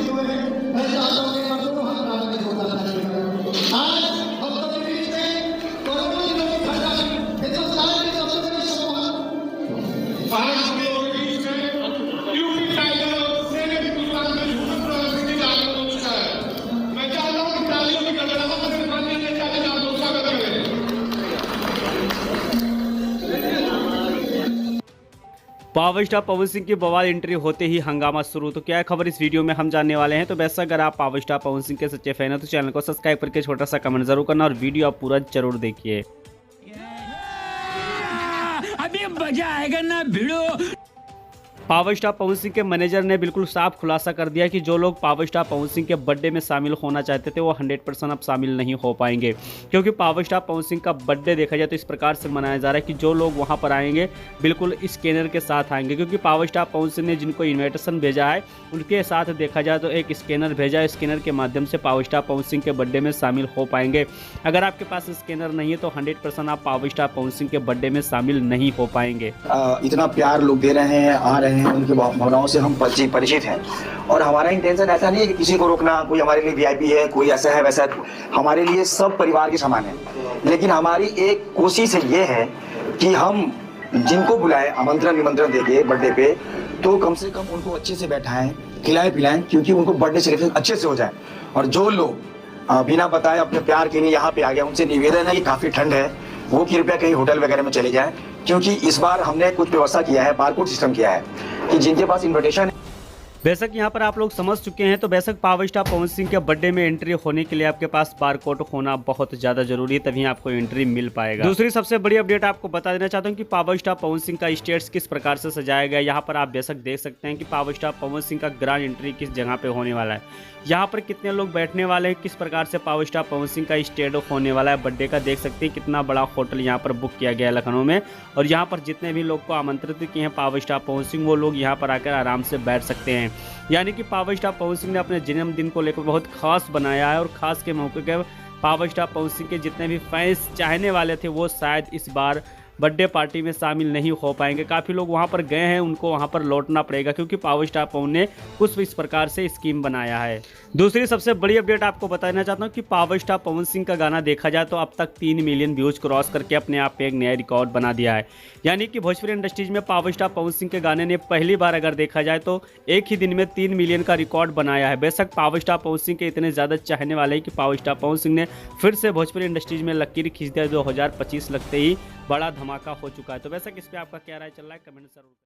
हुए हैं। मैं चाहता हूं कि आप दोनों हाथ मिला के जोरदार ताली बजाएं। आज हम लोग के बीच में करोड़ों दिनों की घटना हिंदुस्तान की सबसे बड़ी शुरुआत आज हम लोग के बीच में यूपी टाइगर से हिंदुस्तान में सुपर सिटी लागू हो चुका है। मैं चाहता हूं कि तालियों की गड़गड़ाहट से माननीय नेता जी का स्वागत करें। पावर स्टार पवन सिंह की बवाल एंट्री होते ही हंगामा शुरू। तो क्या है खबर इस वीडियो में हम जानने वाले हैं। तो वैसे अगर आप पावर स्टार पवन सिंह के सच्चे फैन हैं तो चैनल को सब्सक्राइब करके छोटा सा कमेंट जरूर करना और वीडियो आप पूरा जरूर देखिए। अभी मजा आएगा ना भिड़ो। पावर स्टार पवन सिंह के मैनेजर ने बिल्कुल साफ खुलासा कर दिया कि जो लोग पावर स्टार पवन सिंह के बर्थडे में शामिल होना चाहते थे वो 100% अब शामिल नहीं हो पाएंगे, क्योंकि पावर स्टार पवन सिंह का बर्थडे देखा जाए तो इस प्रकार से मनाया जा रहा है कि जो लोग वहां पर आएंगे बिल्कुल स्कैनर के साथ आएंगे, क्योंकि पावर स्टार पवन सिंह ने जिनको इन्विटेशन भेजा है उनके साथ देखा जाए तो एक स्कैनर भेजा है। स्कैनर के माध्यम से पावर स्टार पवन सिंह के बर्थडे में शामिल हो पाएंगे। अगर आपके पास स्कैनर नहीं है तो 100% आप पावर स्टार पवन सिंह के बर्थडे में शामिल नहीं हो पाएंगे। इतना प्यार लोग दे रहे हैं, आ रहे हैं, उनकी भावनाओं से हम परिचित हैं और हमारा इंटेंशन ऐसा नहीं है कि किसी को रोकना, कोई हमारे लिए वीआईपी है, कोई ऐसा है वैसा है। हमारे लिए सब परिवार के समान है, लेकिन हमारी एक कोशिश ये है कि हम जिनको बुलाएं आमंत्रण निमंत्रण देके बर्थडे पे, तो कम से कम उनको अच्छे से बैठाएं, खिलाएं पिलाएं, क्योंकि उनको बर्थडे सेलिब्रेशन अच्छे से हो जाए। और जो लोग बिना बताए अपने प्यार के लिए यहाँ पे आ गए, उनसे निवेदन है कि काफी ठंड है, वो कृपया कहीं होटल वगैरह में चले जाएं, क्योंकि इस बार हमने कुछ व्यवस्था किया है, बारकोड सिस्टम किया है कि जिनके पास इन्विटेशन है। बेशक यहाँ पर आप लोग समझ चुके हैं। तो बेशक पावर स्टार पवन सिंह के बर्थडे में एंट्री होने के लिए आपके पास बारकोड होना बहुत ज़्यादा जरूरी है, तभी आपको एंट्री मिल पाएगा। दूसरी सबसे बड़ी अपडेट आपको बता देना चाहता हूँ कि पावर स्टार पवन सिंह का स्टेट्स किस प्रकार से सजाया गया। यहाँ पर आप बेशक देख सकते हैं कि पावर स्टार पवन सिंह का ग्रैंड एंट्री किस जगह पे होने वाला है, यहाँ पर कितने लोग बैठने वाले हैं, किस प्रकार से पावर स्टार पवन सिंह का स्टेज होने वाला है बर्थडे का। देख सकते हैं कितना बड़ा होटल यहाँ पर बुक किया गया है लखनऊ में, और यहाँ पर जितने भी लोग को आमंत्रित किए हैं पावर स्टार पवन सिंह, वो लोग यहाँ पर आकर आराम से बैठ सकते हैं। यानी कि पावर स्टार पवन सिंह ने अपने जन्मदिन को लेकर बहुत खास बनाया है, और खास के मौके पर पावर स्टार पवन सिंह के जितने भी फैंस चाहने वाले थे वो शायद इस बार बर्थडे पार्टी में शामिल नहीं हो पाएंगे। काफ़ी लोग वहां पर गए हैं, उनको वहां पर लौटना पड़ेगा, क्योंकि पावर स्टार पवन ने कुछ इस प्रकार से स्कीम बनाया है। दूसरी सबसे बड़ी अपडेट आपको बताना चाहता हूं कि पावर स्टार पवन सिंह का गाना देखा जाए तो अब तक 3 मिलियन व्यूज क्रॉस करके अपने आप पे एक नया रिकॉर्ड बना दिया है। यानी कि भोजपुरी इंडस्ट्रीज में पावर स्टार पवन सिंह के गाने ने पहली बार अगर देखा जाए तो एक ही दिन में 3 मिलियन का रिकॉर्ड बनाया है। बेशक पावर स्टार पवन सिंह के इतने ज़्यादा चाहने वाले हैं कि पावर स्टार पवन सिंह ने फिर से भोजपुरी इंडस्ट्रीज में लकीर खींच दिया। 2025 लगते ही बड़ा धमाका हो चुका है। तो वैसे इस पे आपका क्या राय चल रहा है, कमेंट जरूर।